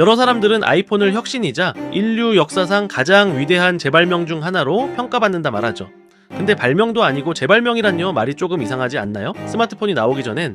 여러 사람들은 아이폰을 혁신이자 인류 역사상 가장 위대한 재발명 중 하나로 평가받는다 말하죠. 근데 발명도 아니고 재발명이란요, 말이 조금 이상하지 않나요? 스마트폰이 나오기 전엔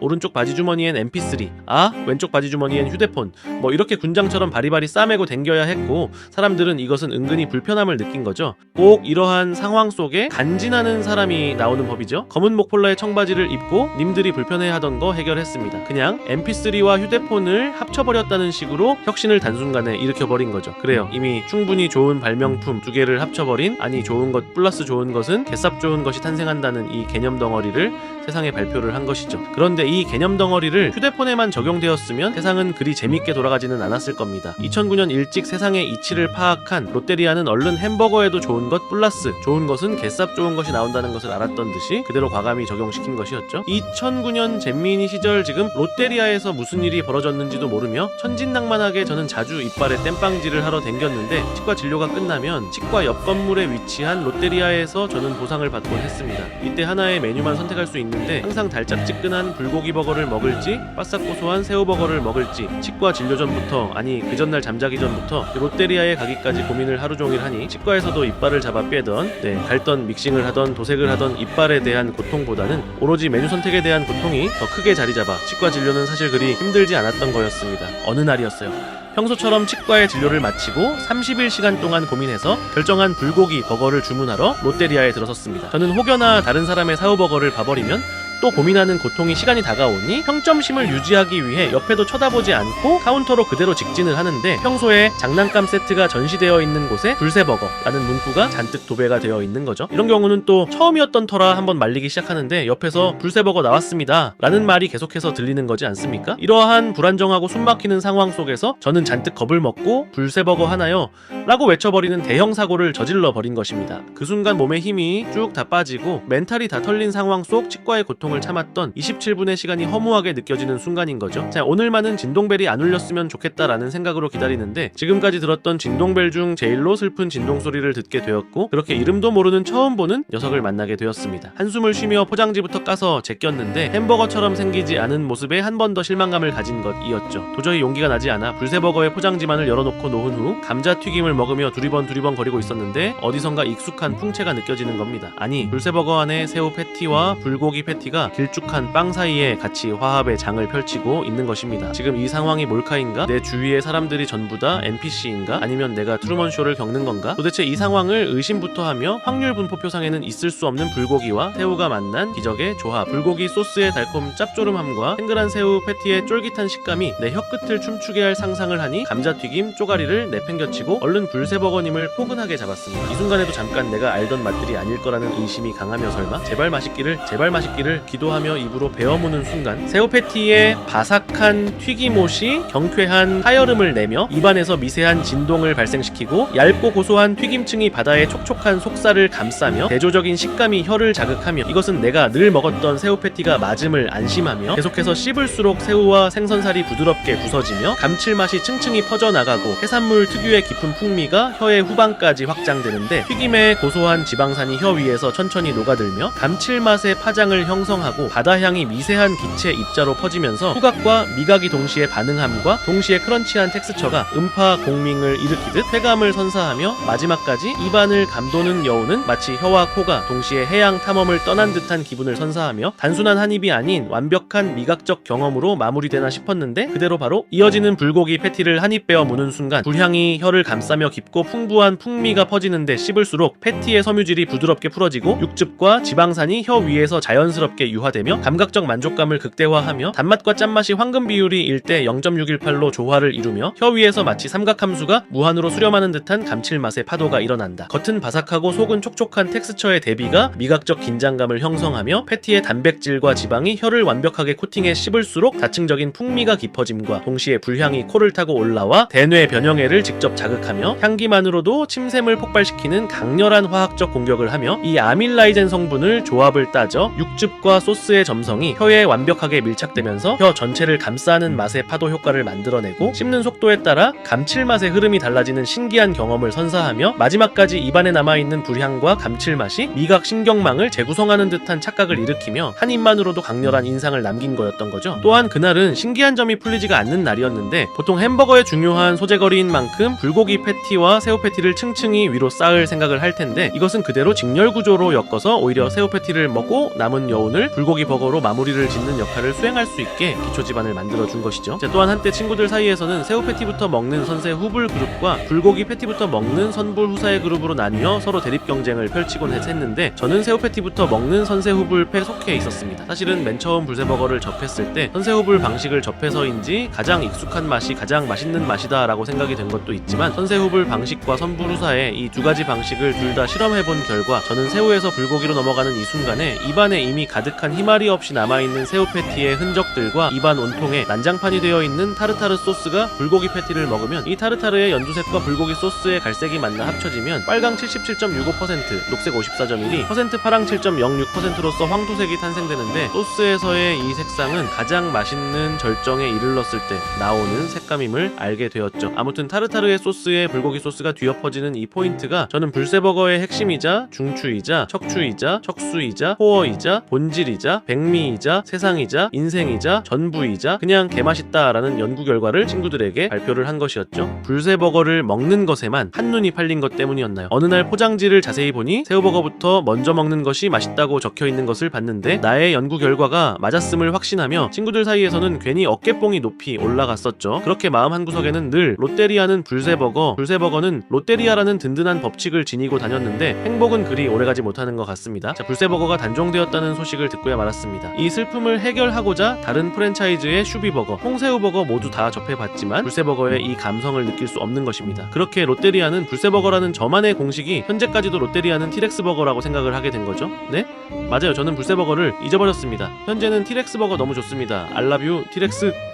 오른쪽 바지 주머니엔 mp3, 왼쪽 바지 주머니엔 휴대폰, 뭐 이렇게 군장처럼 바리바리 싸매고 댕겨야 했고, 사람들은 이것은 은근히 불편함을 느낀 거죠. 꼭 이러한 상황 속에 간지나는 사람이 나오는 법이죠. 검은 목폴라의 청바지를 입고 님들이 불편해하던 거 해결했습니다. 그냥 mp3와 휴대폰을 합쳐버렸다는 식으로 혁신을 단순간에 일으켜버린 거죠. 그래요, 이미 충분히 좋은 발명품 두 개를 합쳐버린, 아니 좋은 것 플러스 좋은 것은 개쌉 좋은 것이 탄생한다는 이 개념 덩어리를 세상에 발표를 한 것이죠. 그런데 이 개념 덩어리를 휴대폰에만 적용되었으면 세상은 그리 재밌게 돌아가지는 않았을 겁니다. 2009년 일찍 세상의 이치를 파악한 롯데리아는 얼른 햄버거에도 좋은 것 플러스 좋은 것은 개쌉 좋은 것이 나온다는 것을 알았던 듯이 그대로 과감히 적용시킨 것이었죠. 2009년 잼민이 시절 지금 롯데리아에서 무슨 일이 벌어졌는지도 모르며 천진난만하게 저는 자주 이빨에 땜빵질을 하러 댕겼는데, 치과 진료가 끝나면 치과 옆 건물에 위치한 롯데리아에서 저는 보상을 받곤 했습니다. 이때 하나의 메뉴만 선택할 수 있는데 항상 달짝지근한 불고기 버거를 먹을지 바싹 고소한 새우버거를 먹을지 치과 진료 전부터, 아니 그 전날 잠자기 전부터 롯데리아에 가기까지 고민을 하루 종일 하니 치과에서도 이빨을 잡아 빼던, 갈던 믹싱을 하던 도색을 하던 이빨에 대한 고통보다는 오로지 메뉴 선택에 대한 고통이 더 크게 자리 잡아 치과 진료는 사실 그리 힘들지 않았던 거였습니다. 어느 날이었어요. 평소처럼 치과의 진료를 마치고 31시간 동안 고민해서 결정한 불고기 버거를 주문하러 롯데리아에 들어섰습니다. 저는 혹여나 다른 사람의 사후버거를 봐버리면 또 고민하는 고통이 시간이 다가오니 평점심을 유지하기 위해 옆에도 쳐다보지 않고 카운터로 그대로 직진을 하는데, 평소에 장난감 세트가 전시되어 있는 곳에 불새버거라는 문구가 잔뜩 도배가 되어 있는 거죠. 이런 경우는 또 처음이었던 터라 한번 말리기 시작하는데 옆에서 불새버거 나왔습니다 라는 말이 계속해서 들리는 거지 않습니까? 이러한 불안정하고 숨막히는 상황 속에서 저는 잔뜩 겁을 먹고 불새버거 하나요? 라고 외쳐버리는 대형 사고를 저질러 버린 것입니다. 그 순간 몸에 힘이 쭉 다 빠지고 멘탈이 다 털린 상황 속 치과의 고통을 참았던 27분의 시간이 허무하게 느껴지는 순간인 거죠. 자, 오늘만은 진동벨이 안 울렸으면 좋겠다라는 생각으로 기다리는데, 지금까지 들었던 진동벨 중 제일로 슬픈 진동소리를 듣게 되었고, 그렇게 이름도 모르는 처음 보는 녀석을 만나게 되었습니다. 한숨을 쉬며 포장지부터 까서 제꼈는데 햄버거처럼 생기지 않은 모습에 한 번 더 실망감을 가진 것이었죠. 도저히 용기가 나지 않아 불새버거의 포장지만을 열어놓고 놓은 후 감자튀김을 먹으며 두리번 거리고 있었는데 어디선가 익숙한 풍채가 느껴지는 겁니다. 아니, 불새버거 안에 새우 패티와 불고기 패티가 길쭉한 빵 사이에 같이 화합의 장을 펼치고 있는 것입니다. 지금 이 상황이 몰카인가? 내 주위의 사람들이 전부 다 NPC인가? 아니면 내가 트루먼쇼를 겪는 건가? 도대체 이 상황을 의심부터 하며 확률 분포표상에는 있을 수 없는 불고기와 새우가 만난 기적의 조합, 불고기 소스의 달콤 짭조름함과 탱글한 새우 패티의 쫄깃한 식감이 내 혀끝을 춤추게 할 상상을 하니 감자튀김 쪼가리를 내팽겨치고 얼른 불새버거님을 포근하게 잡았습니다. 이 순간에도 잠깐 내가 알던 맛들이 아닐 거라는 의심이 강하며 설마 제발 맛있기를 기도하며 입으로 베어무는 순간 새우 패티에 바삭한 튀김옷이 경쾌한 하여름을 내며 입안에서 미세한 진동을 발생시키고 얇고 고소한 튀김층이 바다의 촉촉한 속살을 감싸며 대조적인 식감이 혀를 자극하며, 이것은 내가 늘 먹었던 새우 패티가 맞음을 안심하며 계속해서 씹을수록 새우와 생선살이 부드럽게 부서지며 감칠맛이 층층이 퍼져나가고 해산물 특유의 깊은 풍미가 혀의 후방까지 확장되는데, 튀김의 고소한 지방산이 혀 위에서 천천히 녹아들며 감칠맛의 파장을 형성하고 바다향이 미세한 기체 입자로 퍼지면서 후각과 미각이 동시에 반응함과 동시에 크런치한 텍스처가 음파 공밍을 일으키듯 쾌감을 선사하며 마지막까지 입안을 감도는 여우는 마치 혀와 코가 동시에 해양 탐험을 떠난 듯한 기분을 선사하며 단순한 한 입이 아닌 완벽한 미각적 경험으로 마무리되나 싶었는데, 그대로 바로 이어지는 불고기 패티를 한 입 베어 무는 순간 불향이 혀를 감싸며 깊고 풍부한 풍미가 퍼지는데, 씹을수록 패티의 섬유질이 부드럽게 풀어지고 육즙과 지방산이 혀 위에서 자연스럽게 유화되며 감각적 만족감을 극대화하며 단맛과 짠맛이 황금 비율이 1대 0.618로 조화를 이루며 혀 위에서 마치 삼각함수가 무한으로 수렴하는 듯한 감칠맛의 파도가 일어난다. 겉은 바삭하고 속은 촉촉한 텍스처의 대비가 미각적 긴장감을 형성하며 패티의 단백질과 지방이 혀를 완벽하게 코팅해 씹을수록 다층적인 풍미가 깊어짐과 동시에 불향이 코를 타고 올라와 대뇌 변형애를 직접 자극하며 향기만으로도 침샘을 폭발시키는 강렬한 화학적 공격을 하며 이 아밀라이젠 성분을 조합을 따져 육즙과 버터와 소스의 점성이 혀에 완벽하게 밀착되면서 혀 전체를 감싸는 맛의 파도 효과를 만들어내고 씹는 속도에 따라 감칠맛의 흐름이 달라지는 신기한 경험을 선사하며 마지막까지 입안에 남아있는 불향과 감칠맛이 미각 신경망을 재구성하는 듯한 착각을 일으키며 한 입만으로도 강렬한 인상을 남긴 거였던 거죠. 또한 그날은 신기한 점이 풀리지가 않는 날이었는데 보통 햄버거의 중요한 소재거리인 만큼 불고기 패티와 새우 패티를 층층이 위로 쌓을 생각을 할 텐데 이것은 그대로 직렬 구조로 엮어서 오히려 새우 패티를 먹고 남은 여운을 불고기 버거로 마무리를 짓는 역할을 수행할 수 있게 기초 지반을 만들어준 것이죠. 또한 한때 친구들 사이에서는 새우 패티부터 먹는 선세 후불 그룹과 불고기 패티부터 먹는 선불 후사의 그룹으로 나뉘어 서로 대립 경쟁을 펼치곤 했는데 저는 새우 패티부터 먹는 선세 후불패 속해 있었습니다. 사실은 맨 처음 불새버거를 접했을 때 선세 후불 방식을 접해서인지 가장 익숙한 맛이 가장 맛있는 맛이다 라고 생각이 된 것도 있지만 선세 후불 방식과 선불 후사의 이 두 가지 방식을 둘 다 실험해본 결과 저는 새우에서 불고기로 넘어가는 이 순간에 입안에 이미 가득한 희마리 없이 남아있는 새우 패티의 흔적들과 입안 온통에 난장판이 되어 있는 타르타르 소스가 불고기 패티를 먹으면 이 타르타르의 연두색과 불고기 소스의 갈색이 만나 합쳐지면 빨강 77.65%, 녹색 54.12%, 파랑 7.06%로서 황토색이 탄생되는데 소스에서의 이 색상은 가장 맛있는 절정에 이르렀을 때 나오는 색감임을 알게 되었죠. 아무튼 타르타르의 소스에 불고기 소스가 뒤엎어지는 이 포인트가 저는 불새버거의 핵심이자 중추이자 척추이자 척수이자 코어이자 본질이자 백미이자 세상이자 인생이자 전부이자 그냥 개맛있다라는 연구 결과를 친구들에게 발표를 한 것이었죠. 불새버거를 먹는 것에만 한눈이 팔린 것 때문이었나요? 어느 날 포장지를 자세히 보니 새우버거부터 먼저 먹는 것이 맛있다고 적혀있는 것을 봤는데 나의 연구 결과가 맞았음을 확신하며 친구들 사이에서는 괜히 어깨뽕이 높이 올라갔었죠. 그렇게 마음 한구석에는 늘 롯데리아는 불새버거, 불새버거는 롯데리아라는 든든한 법칙을 지니고 다녔는데 행복은 그리 오래가지 못하는 것 같습니다. 불새버거가 단종되었다는 소식을 듣고야 말았습니다. 이 슬픔을 해결하고자 다른 프랜차이즈의 슈비버거, 홍새우버거 모두 다 접해봤지만 불새버거의 이 감성을 느낄 수 없는 것입니다. 그렇게 롯데리아는 불새버거라는 저만의 공식이 현재까지도 롯데리아는 티렉스버거라고 생각을 하게 된 거죠. 네? 맞아요. 저는 불새버거를 잊어버렸습니다. 현재는 티렉스버거 너무 좋습니다. 알라뷰 티렉스.